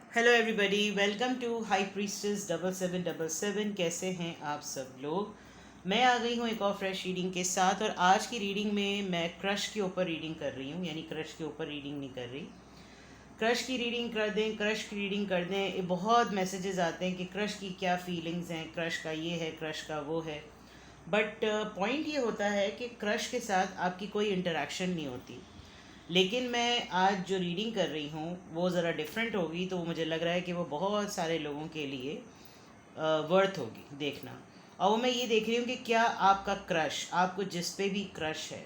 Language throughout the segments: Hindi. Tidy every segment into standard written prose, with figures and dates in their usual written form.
Hello everybody, welcome to high priestess 7777। कैसे हैं आप सब लोग। मैं आ गई हूँ एक और फ्रेश रीडिंग के साथ। और आज की रीडिंग में मैं क्रश के ऊपर रीडिंग कर रही हूँ, यानी क्रश के ऊपर रीडिंग नहीं कर रही। क्रश की रीडिंग कर दें, क्रश की रीडिंग कर दें, ये बहुत मैसेजेस आते हैं कि क्रश की क्या फीलिंग्स हैं, क्रश का ये है, क्रश का वो है। बट पॉइंट ये होता है कि क्रश के साथ आपकी कोई इंटरेक्शन नहीं होती। लेकिन मैं आज जो रीडिंग कर रही हूँ वो ज़रा डिफरेंट होगी, तो मुझे लग रहा है कि वो बहुत सारे लोगों के लिए वर्थ होगी देखना। और वो मैं ये देख रही हूँ कि क्या आपका क्रश, आपको जिस पे भी क्रश है,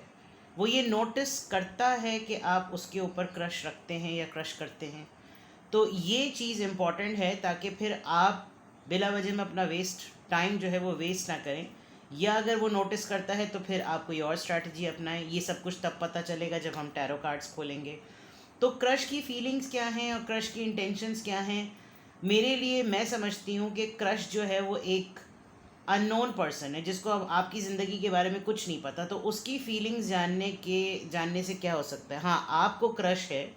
वो ये नोटिस करता है कि आप उसके ऊपर क्रश रखते हैं या क्रश करते हैं। तो ये चीज़ इम्पॉर्टेंट है ताकि फिर आप बिला वजह में अपना टाइम जो है वो वेस्ट ना करें। या अगर वो नोटिस करता है तो फिर आप कोई और स्ट्रैटेजी अपनाएं। ये सब कुछ तब पता चलेगा जब हम टैरो कार्ड्स खोलेंगे। तो क्रश की फीलिंग्स क्या हैं और क्रश की इंटेंशंस क्या हैं। मेरे लिए मैं समझती हूँ कि क्रश जो है वो एक अननोन पर्सन है जिसको अब आपकी ज़िंदगी के बारे में कुछ नहीं पता। तो उसकी फीलिंग्स जानने से क्या हो सकता है। हाँ, आपको क्रश है,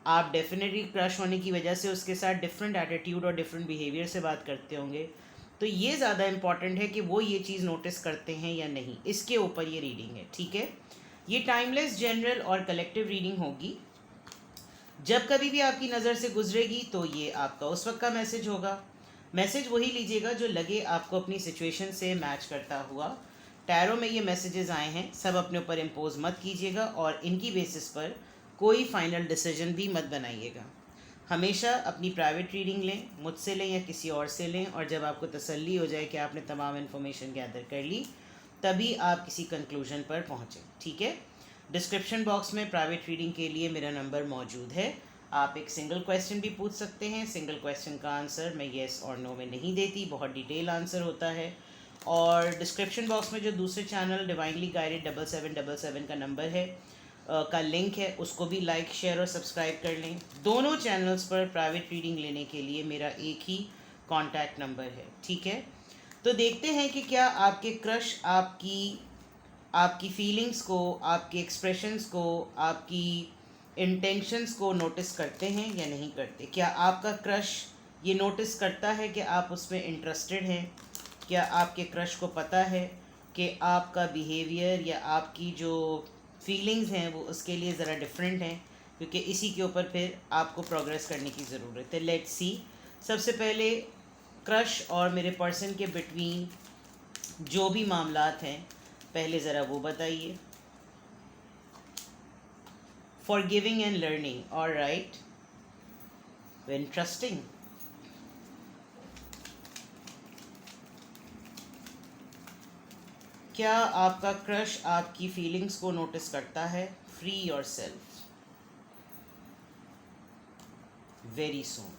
आप डेफिनेटली क्रश होने की वजह से उसके साथ डिफरेंट एटीट्यूड और डिफरेंट बिहेवियर से बात करते होंगे। तो ये ज़्यादा इम्पॉर्टेंट है कि वो ये चीज़ नोटिस करते हैं या नहीं, इसके ऊपर ये रीडिंग है। ठीक है, ये टाइमलेस, जनरल और कलेक्टिव रीडिंग होगी। जब कभी भी आपकी नज़र से गुजरेगी तो ये आपका उस वक्त का मैसेज होगा। मैसेज वही लीजिएगा जो लगे आपको अपनी सिचुएशन से मैच करता हुआ। टैरो में ये मैसेजेस आए हैं, सब अपने ऊपर इम्पोज मत कीजिएगा और इनकी बेसिस पर कोई फाइनल डिसीजन भी मत बनाइएगा। हमेशा अपनी प्राइवेट रीडिंग लें, मुझसे लें या किसी और से लें, और जब आपको तसल्ली हो जाए कि आपने तमाम इन्फॉर्मेशन गैदर कर ली, तभी आप किसी कंक्लूजन पर पहुँचें। ठीक है, डिस्क्रिप्शन बॉक्स में प्राइवेट रीडिंग के लिए मेरा नंबर मौजूद है। आप एक सिंगल क्वेश्चन भी पूछ सकते हैं। सिंगल क्वेश्चन का आंसर मैं येस और नो में नहीं देती, बहुत डिटेल आंसर होता है। और डिस्क्रिप्शन बॉक्स में जो दूसरे चैनल डिवाइनली गाइडेड 7777 का नंबर है, का लिंक है, उसको भी लाइक, शेयर और सब्सक्राइब कर लें। दोनों चैनल्स पर प्राइवेट रीडिंग लेने के लिए मेरा एक ही कॉन्टैक्ट नंबर है। ठीक है, तो देखते हैं कि क्या आपके क्रश आपकी आपकी फीलिंग्स को, आपके एक्सप्रेशंस को, आपकी इंटेंशंस को नोटिस करते हैं या नहीं करते। क्या आपका क्रश ये नोटिस करता है कि आप उसमें इंटरेस्टेड हैं। क्या आपके क्रश को पता है कि आपका बिहेवियर या आपकी जो फीलिंग्स हैं वो उसके लिए ज़रा डिफरेंट हैं, क्योंकि इसी के ऊपर फिर आपको प्रोग्रेस करने की ज़रूरत है। Let's see. सबसे पहले क्रश और मेरे पर्सन के बिटवीन जो भी मामलात हैं, पहले ज़रा वो बताइए। Forgiving and learning, alright, interesting. क्या आपका क्रश आपकी फीलिंग्स को नोटिस करता है। Free your self very soon.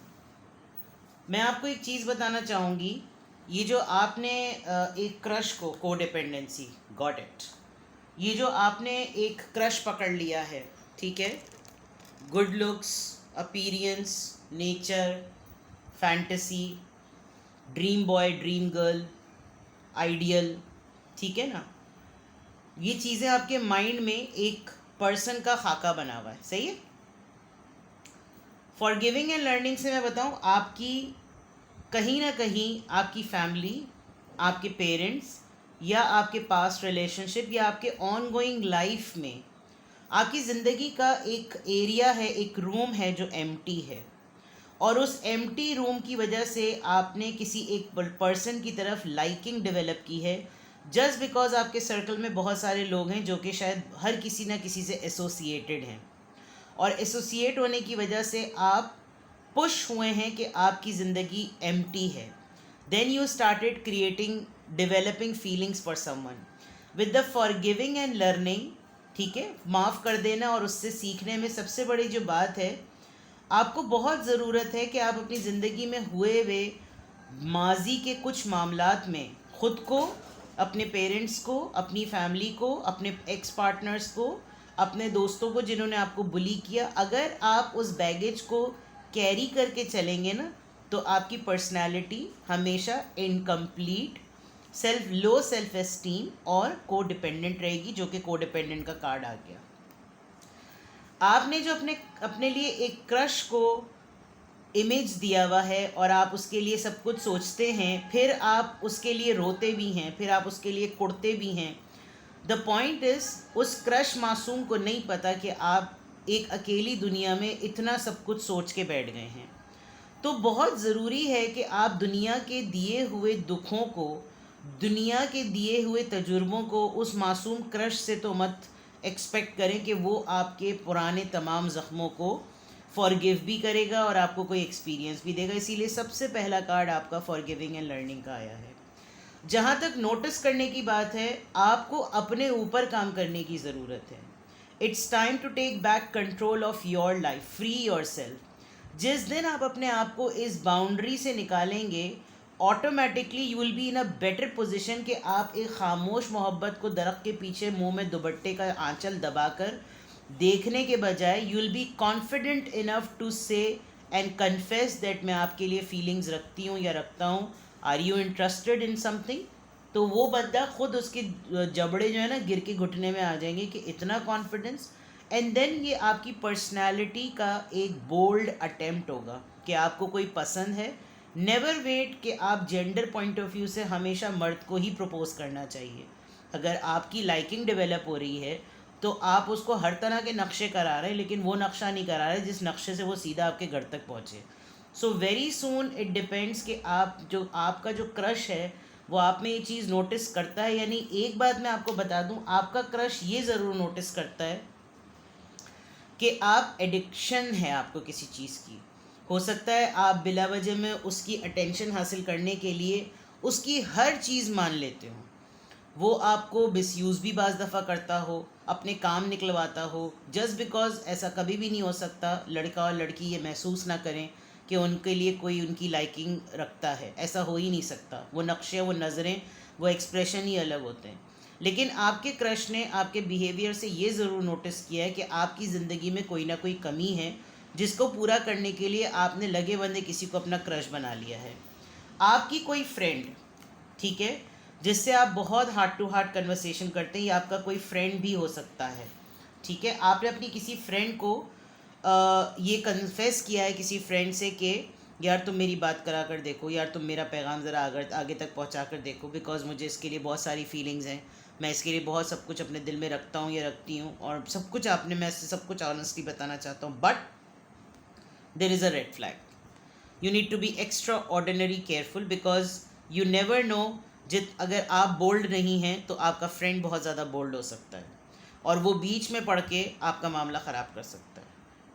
मैं आपको एक चीज़ बताना चाहूँगी। ये जो आपने एक क्रश को, कोडिपेंडेंसी, गॉट इट। ये जो आपने एक क्रश पकड़ लिया है, ठीक है, good looks, appearance, nature, fantasy, dream boy, dream girl, ideal, ठीक है ना, ये चीज़ें आपके माइंड में एक पर्सन का खाका बना हुआ है। सही है। फॉरगिविंग एंड लर्निंग से मैं बताऊं, आपकी कहीं ना कहीं आपकी फैमिली, आपके पेरेंट्स या आपके पास्ट रिलेशनशिप या आपके ऑन गोइंग लाइफ में आपकी ज़िंदगी का एक एरिया है, एक रूम है जो एम्प्टी है। और उस एम्प्टी रूम की वजह से आपने किसी एक पर्सन की तरफ लाइकिंग डेवलप की है, जस्ट बिकॉज आपके सर्कल में बहुत सारे लोग हैं जो कि शायद हर किसी ना किसी से एसोसिएटेड हैं। और एसोसिएट होने की वजह से आप पुश हुए हैं कि आपकी ज़िंदगी एम्प्टी है। Then you started creating, developing feelings for someone with the forgiving and learning. ठीक है, माफ़ कर देना और उससे सीखने में सबसे बड़ी जो बात है, आपको बहुत ज़रूरत है कि आप अपनी ज़िंदगी में हुए हुए माजी के कुछ मामलात में ख़ुद को, अपने पेरेंट्स को, अपनी फैमिली को, अपने एक्स पार्टनर्स को, अपने दोस्तों को जिन्होंने आपको बुली किया, अगर आप उस बैगेज को कैरी करके चलेंगे ना, तो आपकी पर्सनैलिटी हमेशा इनकम्प्लीट, लो सेल्फ एस्टीम और को डिपेंडेंट रहेगी, जो कि को डिपेंडेंट का कार्ड आ गया। आपने जो अपने अपने लिए एक क्रश को इमेज दिया हुआ है और आप उसके लिए सब कुछ सोचते हैं, फिर आप उसके लिए रोते भी हैं, फिर आप उसके लिए कुड़ते भी हैं। द पॉइंट इज़, उस क्रश मासूम को नहीं पता कि आप एक अकेली दुनिया में इतना सब कुछ सोच के बैठ गए हैं। तो बहुत ज़रूरी है कि आप दुनिया के दिए हुए दुखों को, दुनिया के दिए हुए तजुर्बों को उस मासूम क्रश से तो मत एक्सपेक्ट करें कि वो आपके पुराने तमाम ज़ख्मों को फॉरगिव भी करेगा और आपको कोई एक्सपीरियंस भी देगा। इसीलिए सबसे पहला कार्ड आपका फॉरगिविंग एंड लर्निंग का आया है। जहाँ तक नोटिस करने की बात है, आपको अपने ऊपर काम करने की ज़रूरत है। It's time to take back control of your life, free yourself. जिस दिन आप अपने आप को इस बाउंड्री से निकालेंगे, automatically you will be in a better position कि आप एक खामोश मोहब्बत को दरख्त के पीछे मुंह में दुपट्टे का आंचल दबाकर देखने के बजाय you will be confident enough to say and confess that मैं आपके लिए फीलिंग्स रखती हूँ या रखता हूँ। Are you interested in something? तो वो बंदा खुद उसके जबड़े जो है ना गिर के घुटने में आ जाएंगे कि इतना कॉन्फिडेंस। एंड देन ये आपकी पर्सनैलिटी का एक बोल्ड अटेम्प्ट होगा कि आपको कोई पसंद है। नेवर वेट कि आप जेंडर पॉइंट ऑफ व्यू से हमेशा मर्द को ही प्रपोज करना चाहिए। अगर आपकी लाइकिंग डेवलप हो रही है तो आप उसको हर तरह के नक्शे करा रहे हैं, लेकिन वो नक्शा नहीं करा रहे जिस नक्शे से वो सीधा आपके घर तक पहुँचे। So very soon it depends कि आप जो आपका जो क्रश है वो आप में ये चीज़ नोटिस करता है या नहीं। एक बात मैं आपको बता दूं, आपका क्रश ये ज़रूर नोटिस करता है कि आप एडिक्शन है आपको किसी चीज़ की। हो सकता है आप बिला वजह में उसकी अटेंशन हासिल करने के लिए उसकी हर चीज़ मान लेते हो। वो आपको मिसयूज़ भी बाज़ दफ़ा करता हो, अपने काम निकलवाता हो, जस्ट बिकॉज ऐसा कभी भी नहीं हो सकता लड़का और लड़की ये महसूस ना करें कि उनके लिए कोई उनकी लाइकिंग रखता है। ऐसा हो ही नहीं सकता। वो नक्शे, वो नज़रें, वो एक्सप्रेशन ही अलग होते हैं। लेकिन आपके क्रश ने आपके बिहेवियर से ये ज़रूर नोटिस किया है कि आपकी ज़िंदगी में कोई ना कोई कमी है जिसको पूरा करने के लिए आपने लगे बंदे किसी को अपना क्रश बना लिया है। आपकी कोई फ्रेंड, ठीक है, जिससे आप बहुत हार्ट टू हार्ट कन्वर्सेशन करते हैं, या आपका कोई फ्रेंड भी हो सकता है, ठीक है। आपने अपनी किसी फ्रेंड को ये कन्फेस किया है किसी फ्रेंड से कि यार तुम मेरी बात करा कर देखो, यार तुम मेरा पैगाम ज़रा आगे तक पहुंचा कर देखो, बिकॉज मुझे इसके लिए बहुत सारी फीलिंग्स हैं, मैं इसके लिए बहुत सब कुछ अपने दिल में रखता हूँ या रखती हूँ, और सब कुछ आपने, मैं सब कुछ ऑनेस्टली बताना चाहता हूँ, but there is a red flag. You need to be extraordinary careful, because you never know, अगर आप बोल्ड नहीं हैं तो आपका फ्रेंड बहुत ज़्यादा बोल्ड हो सकता है और वो बीच में पड़ के आपका मामला ख़राब कर सकता है,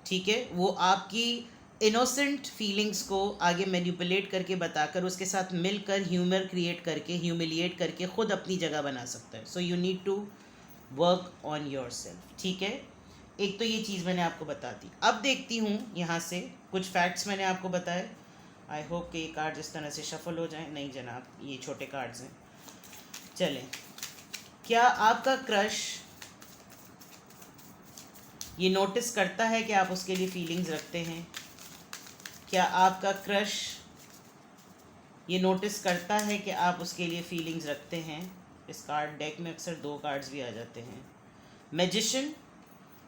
ठीक है। वो आपकी इनोसेंट फीलिंग्स को आगे मैनिपुलेट करके बताकर उसके साथ मिलकर ह्यूमर क्रिएट करके, ह्यूमिलिएट करके ख़ुद अपनी जगह बना सकता है। So you need to work on yourself, ठीक है। एक तो ये चीज़ मैंने आपको बता दी। अब देखती हूँ यहाँ से कुछ फैक्ट्स मैंने आपको बताए। आई होप कि ये कार्ड इस तरह से शफल हो जाए। नहीं जनाब, ये छोटे कार्ड्स हैं। चलें, क्या आपका क्रश ये नोटिस करता है कि आप उसके लिए फीलिंग्स रखते हैं? क्या आपका क्रश ये नोटिस करता है कि आप उसके लिए फीलिंग्स रखते हैं? इस कार्ड डेक में अक्सर 2 कार्ड्स भी आ जाते हैं। मैजिशियन,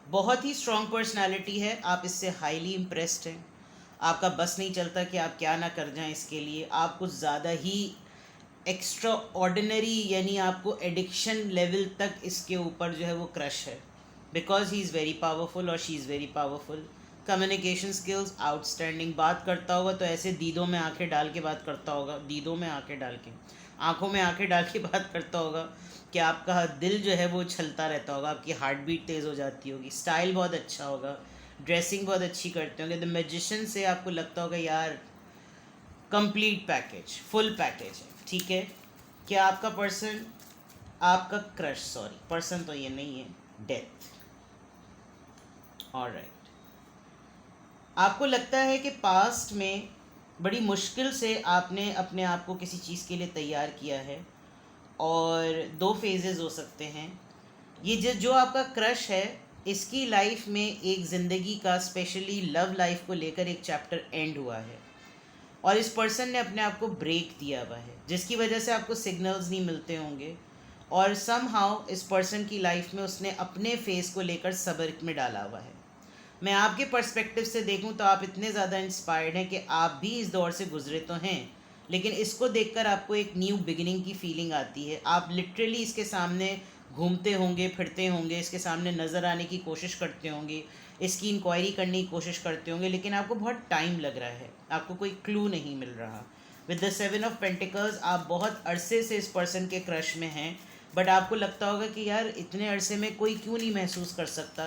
बहुत ही स्ट्रॉन्ग पर्सनालिटी है, आप इससे हाईली इम्प्रेस्ड हैं। आपका बस नहीं चलता कि आप क्या ना कर जाएं इसके लिए। आप कुछ ज़्यादा ही एक्स्ट्रा ऑर्डिनरी, यानी आपको एडिक्शन लेवल तक इसके ऊपर जो है वो क्रश है, because he is very powerful और she is very powerful. Communication skills outstanding. बात करता होगा तो ऐसे दीदों में आंखें डाल के बात करता होगा, दीदों में आंखें डाल के, आंखों में आंखें डाल के बात करता होगा कि आपका दिल जो है वो छलता रहता होगा, आपकी हार्ट बीट तेज़ हो जाती होगी। स्टाइल बहुत अच्छा होगा, ड्रेसिंग बहुत अच्छी करते होंगे। द मैजिशियन से आपको लगता होगा यार कंप्लीट पैकेज, फुल पैकेज है, ठीक है। क्या आपका पर्सन, आपका क्रश, सॉरी पर्सन तो ये नहीं है, डेथ। ऑलराइट, आपको लगता है कि पास्ट में बड़ी मुश्किल से आपने अपने आप को किसी चीज़ के लिए तैयार किया है, और 2 फेजेस हो सकते हैं। ये जो आपका क्रश है, इसकी लाइफ में एक ज़िंदगी का, स्पेशली लव लाइफ को लेकर एक चैप्टर एंड हुआ है, और इस पर्सन ने अपने आप को ब्रेक दिया हुआ है, जिसकी वजह से आपको सिग्नल्स नहीं मिलते होंगे, और समहाउ इस पर्सन की लाइफ में उसने अपने फेस को लेकर सब्र में डाला हुआ है। मैं आपके पर्सपेक्टिव से देखूं तो आप इतने ज़्यादा इंस्पायर्ड हैं कि आप भी इस दौर से गुजरे तो हैं, लेकिन इसको देखकर आपको एक न्यू बिगिनिंग की फीलिंग आती है। आप लिटरली इसके सामने घूमते होंगे, फिरते होंगे, इसके सामने नज़र आने की कोशिश करते होंगे, इसकी इंक्वायरी करने की कोशिश करते होंगे, लेकिन आपको बहुत टाइम लग रहा है, आपको कोई क्लू नहीं मिल रहा। विद द 7 ऑफ पेंटिकल्स आप बहुत अरसे से इस पर्सन के क्रश में हैं, बट आपको लगता होगा कि यार इतने अरसे में कोई क्यों नहीं महसूस कर सकता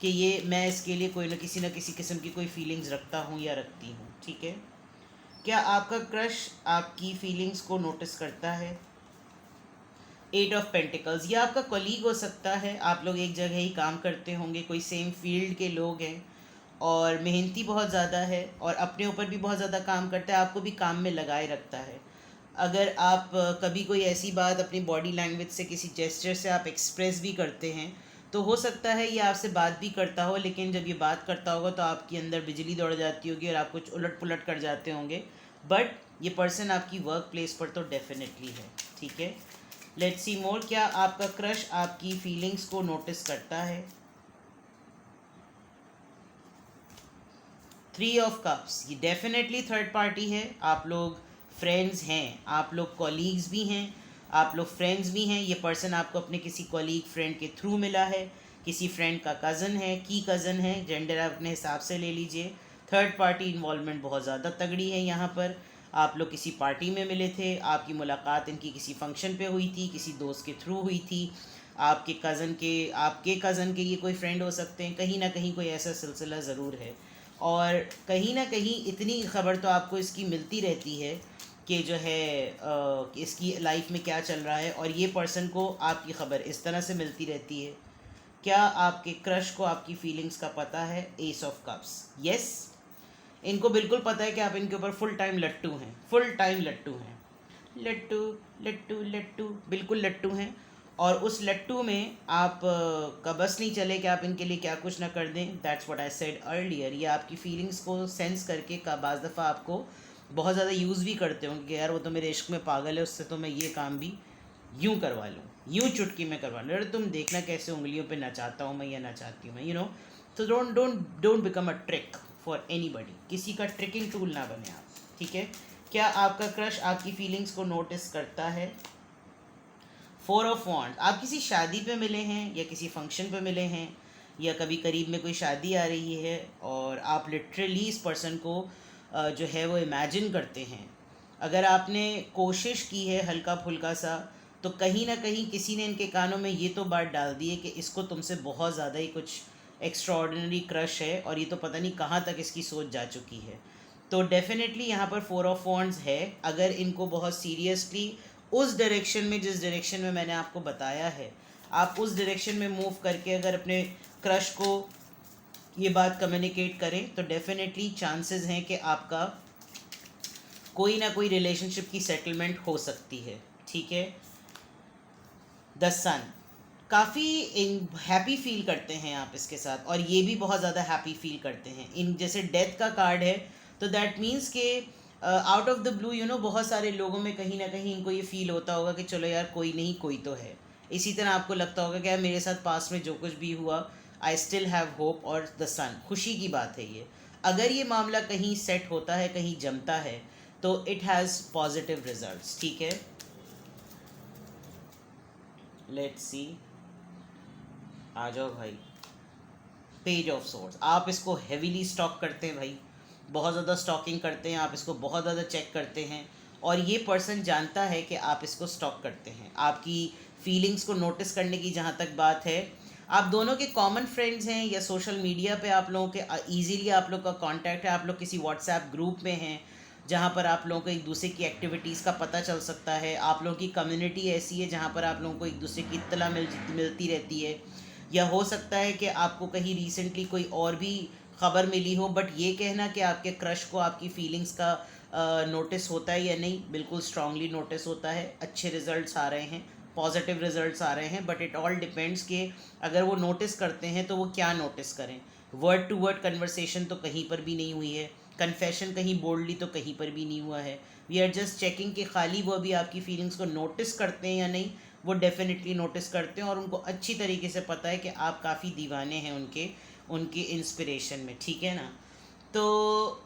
कि ये मैं इसके लिए कोई ना किसी किस्म की कोई फीलिंग्स रखता हूँ या रखती हूँ। ठीक है, क्या आपका क्रश आपकी फीलिंग्स को नोटिस करता है? 8 ऑफ पेंटिकल्स, ये आपका कलीग हो सकता है, आप लोग एक जगह ही काम करते होंगे, कोई सेम फील्ड के लोग हैं, और मेहनती बहुत ज़्यादा है और अपने ऊपर भी बहुत ज़्यादा काम करता है, आपको भी काम में लगाए रखता है। अगर आप कभी कोई ऐसी बात अपनी बॉडी लैंग्वेज से, किसी जेस्चर से आप एक्सप्रेस भी करते हैं, तो हो सकता है ये आपसे बात भी करता हो, लेकिन जब ये बात करता होगा तो आपके अंदर बिजली दौड़ जाती होगी और आप कुछ उलट पुलट कर जाते होंगे, बट ये पर्सन आपकी वर्क प्लेस पर तो डेफिनेटली है। ठीक है, लेट्स सी मोर, क्या आपका क्रश आपकी फीलिंग्स को नोटिस करता है? 3 ऑफ कप्स, ये डेफिनेटली थर्ड पार्टी है। आप लोग फ्रेंड्स हैं, आप लोग कॉलीग्स भी हैं, आप लोग फ्रेंड्स भी हैं। ये पर्सन आपको अपने किसी कॉलीग फ्रेंड के थ्रू मिला है, किसी फ्रेंड का कज़न है, की कज़न है, जेंडर आप अपने हिसाब से ले लीजिए। थर्ड पार्टी इन्वॉल्वमेंट बहुत ज़्यादा तगड़ी है यहाँ पर। आप लोग किसी पार्टी में मिले थे, आपकी मुलाकात इनकी किसी फंक्शन पे हुई थी, किसी दोस्त के थ्रू हुई थी, आपके कज़न के ये कोई फ्रेंड हो सकते हैं, कहीं ना कहीं कोई ऐसा सिलसिला ज़रूर है। और कहीं ना कहीं इतनी ख़बर तो आपको इसकी मिलती रहती है कि जो है कि इसकी लाइफ में क्या चल रहा है, और ये पर्सन को आपकी ख़बर इस तरह से मिलती रहती है। क्या आपके क्रश को आपकी फीलिंग्स का पता है? एस ऑफ कप्स, यस, इनको बिल्कुल पता है कि आप इनके ऊपर फुल टाइम लट्टू हैं, फुल टाइम लट्टू हैं, लट्टू लट्टू लट्टू, बिल्कुल लट्टू हैं। और उस लट्टू में आप का बस नहीं चले कि आप इनके लिए क्या कुछ ना कर दें। That's what I said earlier, ये आपकी फीलिंग्स को सेंस करके का बाज़ दफ़ा आपको बहुत ज़्यादा यूज़ भी करते होंगे कि यार वो तो मेरे इश्क में पागल है, उससे तो मैं ये काम भी यूँ करवा लूँ, यूँ चुटकी में करवा लूँ, अरे तुम देखना कैसे उंगलियों पे नचाता हूँ मैं या नचाती हूँ मैं, तो don't become a trick for anybody, किसी का ट्रिकिंग टूल ना बने आप। ठीक है, क्या आपका क्रश आपकी फीलिंग्स को नोटिस करता है? 4 ऑफ वॉन्ड्स, आप किसी शादी पे मिले हैं या किसी फंक्शन पे मिले हैं, या कभी करीब में कोई शादी आ रही है और आप लिटरली इस पर्सन को जो है वो इमेजिन करते हैं। अगर आपने कोशिश की है हल्का फुल्का सा, तो कहीं ना कहीं किसी ने इनके कानों में ये तो बात डाल दी है कि इसको तुमसे बहुत ज़्यादा ही कुछ एक्स्ट्राऑर्डिनरी क्रश है, और ये तो पता नहीं कहाँ तक इसकी सोच जा चुकी है। तो डेफिनेटली यहाँ पर 4 ऑफ वॉन्ड्स है। अगर इनको बहुत सीरियसली उस डायरेक्शन में, जिस डायरेक्शन में मैंने आपको बताया है, आप उस डायरेक्शन में मूव करके अगर अपने क्रश को ये बात कम्युनिकेट करें, तो डेफिनेटली चांसेस हैं कि आपका कोई ना कोई रिलेशनशिप की सेटलमेंट हो सकती है। ठीक है, द सन, काफ़ी हैप्पी फील करते हैं आप इसके साथ, और ये भी बहुत ज़्यादा हैप्पी फील करते हैं। इन जैसे डेथ का कार्ड है, तो दैट मीन्स के आउट ऑफ द ब्लू बहुत सारे लोगों में कहीं ना कहीं इनको ये फील होता होगा कि चलो यार कोई नहीं, कोई तो है। इसी तरह आपको लगता होगा कि यार मेरे साथ पास में जो कुछ भी हुआ, आई स्टिल हैव होप, और द सन, खुशी की बात है ये। अगर ये मामला कहीं सेट होता है, कहीं जमता है, तो इट हैज़ पॉजिटिव रिजल्ट्स। ठीक है, लेट्स सी, आ जाओ भाई। पेज ऑफ सोर्स, आप इसको हेवीली स्टॉक करते हैं भाई, बहुत ज़्यादा स्टॉकिंग करते हैं आप इसको, बहुत ज़्यादा चेक करते हैं, और ये पर्सन जानता है कि आप इसको स्टॉक करते हैं। आपकी फीलिंग्स को नोटिस करने की जहाँ तक बात है, आप दोनों के कॉमन फ्रेंड्स हैं, या सोशल मीडिया पे आप लोगों के ईजीली आप लोग का कांटेक्ट है, आप लोग किसी व्हाट्सएप ग्रुप में हैं जहाँ पर आप लोगों को एक दूसरे की एक्टिविटीज़ का पता चल सकता है। आप लोगों की कम्युनिटी ऐसी है जहाँ पर आप लोगों को एक दूसरे की इत्तला मिलती रहती है। या हो सकता है कि आपको कहीं रिसेंटली कोई और भी ख़बर मिली हो, बट ये कहना कि आपके क्रश को आपकी फीलिंग्स का नोटिस होता है या नहीं, बिल्कुल स्ट्रांगली नोटिस होता है। अच्छे रिजल्ट्स आ रहे हैं, पॉजिटिव रिजल्ट्स आ रहे हैं, बट इट ऑल डिपेंड्स कि अगर वो नोटिस करते हैं तो वो क्या नोटिस करें। वर्ड टू वर्ड कन्वर्सेशन तो कहीं पर भी नहीं हुई है, कन्फेशन कहीं बोल्डली तो कहीं पर भी नहीं हुआ है। वी आर जस्ट चेकिंग कि खाली वो अभी आपकी फीलिंग्स को नोटिस करते हैं या नहीं। वो डेफिनेटली नोटिस करते हैं, और उनको अच्छी तरीके से पता है कि आप काफ़ी दीवाने हैं उनके, उनकी इंस्पिरेशन में, ठीक है ना। तो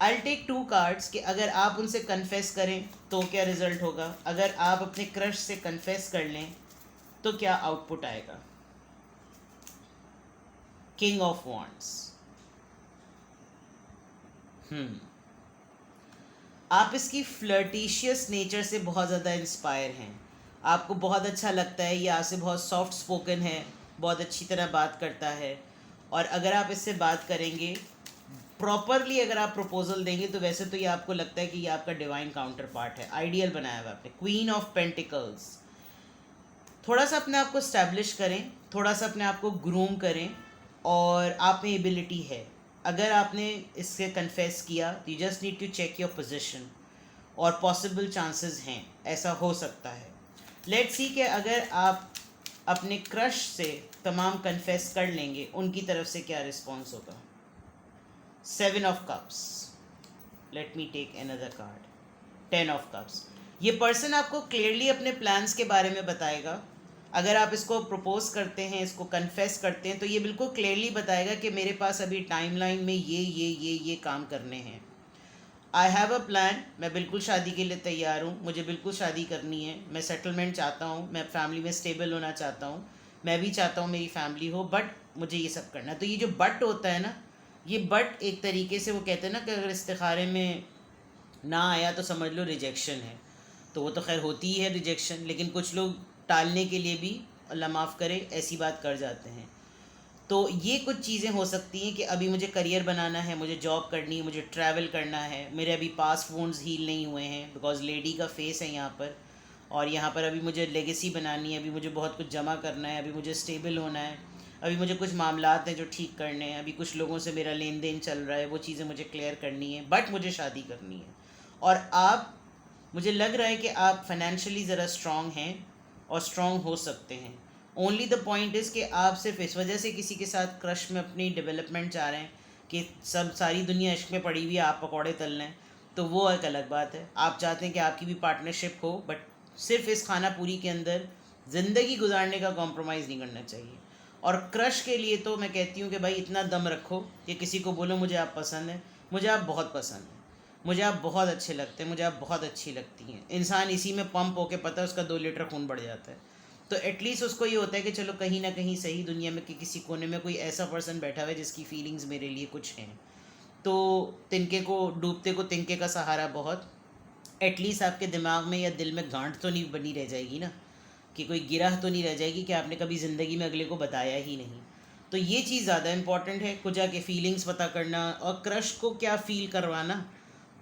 आई टेक 2 कार्ड्स कि अगर आप उनसे कन्फेस करें तो क्या रिजल्ट होगा, अगर आप अपने क्रश से कन्फेस कर लें तो क्या आउटपुट आएगा। King of wands. आप इसकी फ्लर्टिशियस नेचर से बहुत ज़्यादा इंस्पायर हैं, आपको बहुत अच्छा लगता है, ये आपसे बहुत सॉफ्ट स्पोकन है, बहुत अच्छी तरह बात करता है। और अगर आप इससे बात करेंगे प्रॉपरली, अगर आप प्रपोजल देंगे तो वैसे तो ये आपको लगता है कि ये आपका डिवाइन काउंटर पार्ट है, आइडियल बनाया हुआ आपने। Queen of pentacles. थोड़ा सा अपने आप को स्टैब्लिश करें, थोड़ा सा अपने आप को ग्रूम करें, और आप में एबिलिटी है। अगर आपने इससे कन्फेस किया तो you just need to check your position, और पॉसिबल चांसेस हैं, ऐसा हो सकता है। लेट्स सी कि अगर आप अपने क्रश से तमाम कन्फेस कर लेंगे, उनकी तरफ से क्या रिस्पॉन्स होगा। 7 of cups. Let me take another card. 10 of cups. ये पर्सन आपको क्लियरली अपने प्लान्स के बारे में बताएगा। अगर आप इसको प्रपोज करते हैं, इसको कन्फेस करते हैं, तो ये बिल्कुल क्लियरली बताएगा कि मेरे पास अभी टाइमलाइन में ये काम करने हैं। आई हैव अ प्लान, मैं बिल्कुल शादी के लिए तैयार हूँ, मुझे बिल्कुल शादी करनी है, मैं सेटलमेंट चाहता हूँ, मैं फैमिली में स्टेबल होना चाहता हूँ, मैं भी चाहता हूँ मेरी फैमिली हो, बट मुझे ये सब करना है। तो ये जो बट होता है ना, ये बट एक तरीके से वो कहते हैं ना कि अगर इस्तिखारे में ना आया तो समझ लो रिजेक्शन है। तो वो तो खैर होती ही है रिजेक्शन, लेकिन कुछ लोग टालने के लिए भी, अल्लाह माफ़ करे, ऐसी बात कर जाते हैं। तो ये कुछ चीज़ें हो सकती हैं कि अभी मुझे करियर बनाना है, मुझे जॉब करनी है, मुझे ट्रैवल करना है, मेरे अभी पास वोन्स हील नहीं हुए हैं बिकॉज लेडी का फेस है यहाँ पर, और यहाँ पर अभी मुझे लेगेसी बनानी है, अभी मुझे बहुत कुछ जमा करना है, अभी मुझे स्टेबल होना है, अभी मुझे कुछ मामलात हैं जो ठीक करने हैं, अभी कुछ लोगों से मेरा लेन देन चल रहा है, वो चीज़ें मुझे क्लियर करनी है, बट मुझे शादी करनी है। और आप, मुझे लग रहा है कि आप फाइनेंशियली ज़रा स्ट्रॉन्ग हैं और स्ट्रॉन्ग हो सकते हैं। ओनली द पॉइंट इज़ कि आप सिर्फ इस वजह से किसी के साथ क्रश में अपनी डेवलपमेंट चाह रहे हैं कि सब सारी दुनिया इश्क में पड़ी हुई है, आप पकौड़े तल लें, तो वो एक अलग बात है। आप चाहते हैं कि आपकी भी पार्टनरशिप हो, बट सिर्फ इस खाना पूरी के अंदर ज़िंदगी गुजारने का कॉम्प्रोमाइज़ नहीं करना चाहिए। और क्रश के लिए तो मैं कहती हूँ कि भाई इतना दम रखो कि किसी को बोलो मुझे आप पसंद है, मुझे आप बहुत पसंद है, मुझे आप बहुत अच्छे लगते हैं, मुझे आप बहुत अच्छी लगती हैं। इंसान इसी में पंप होके, पता है उसका 2 लीटर खून बढ़ जाता है। तो एटलीस्ट उसको ये होता है कि चलो कहीं ना कहीं सही दुनिया में कि किसी कोने में कोई ऐसा पर्सन बैठा हुआ है जिसकी फीलिंग्स मेरे लिए कुछ हैं। तो तिनके को, डूबते को तिनके का सहारा बहुत। एटलीस्ट आपके दिमाग में या दिल में गांठ तो नहीं बनी रह जाएगी ना, कि कोई गिरह तो नहीं रह जाएगी कि आपने कभी ज़िंदगी में अगले को बताया ही नहीं। तो ये चीज़ ज़्यादा इम्पॉर्टेंट है, कुछ जाके फीलिंग्स पता करना, और क्रश को क्या फ़ील करवाना।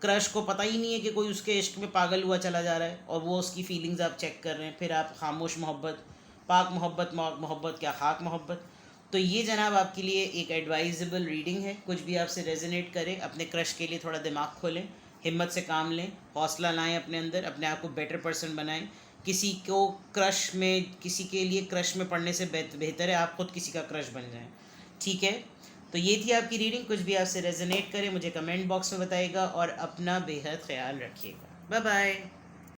क्रश को पता ही नहीं है कि कोई उसके इश्क में पागल हुआ चला जा रहा है, और वो उसकी फीलिंग्स आप चेक कर रहे हैं। फिर आप खामोश मोहब्बत, पाक मोहब्बत, मौक मोहब्बत, क्या खाक मोहब्बत। तो ये जनाब आपके लिए एक एडवाइजेबल रीडिंग है। कुछ भी आपसे रेजोनेट करे, अपने क्रश के लिए थोड़ा दिमाग खोलें, हिम्मत से काम लें, हौसला लाएं अपने अंदर, अपने आप को बेटर पर्सन बनाएं। किसी को क्रश में, किसी के लिए क्रश में पढ़ने से बेहतर है आप खुद किसी का क्रश बन जाएं, ठीक है। तो ये थी आपकी रीडिंग। कुछ भी आपसे रेजोनेट करे मुझे कमेंट बॉक्स में बताइएगा, और अपना बेहद ख्याल रखिएगा। Bye bye.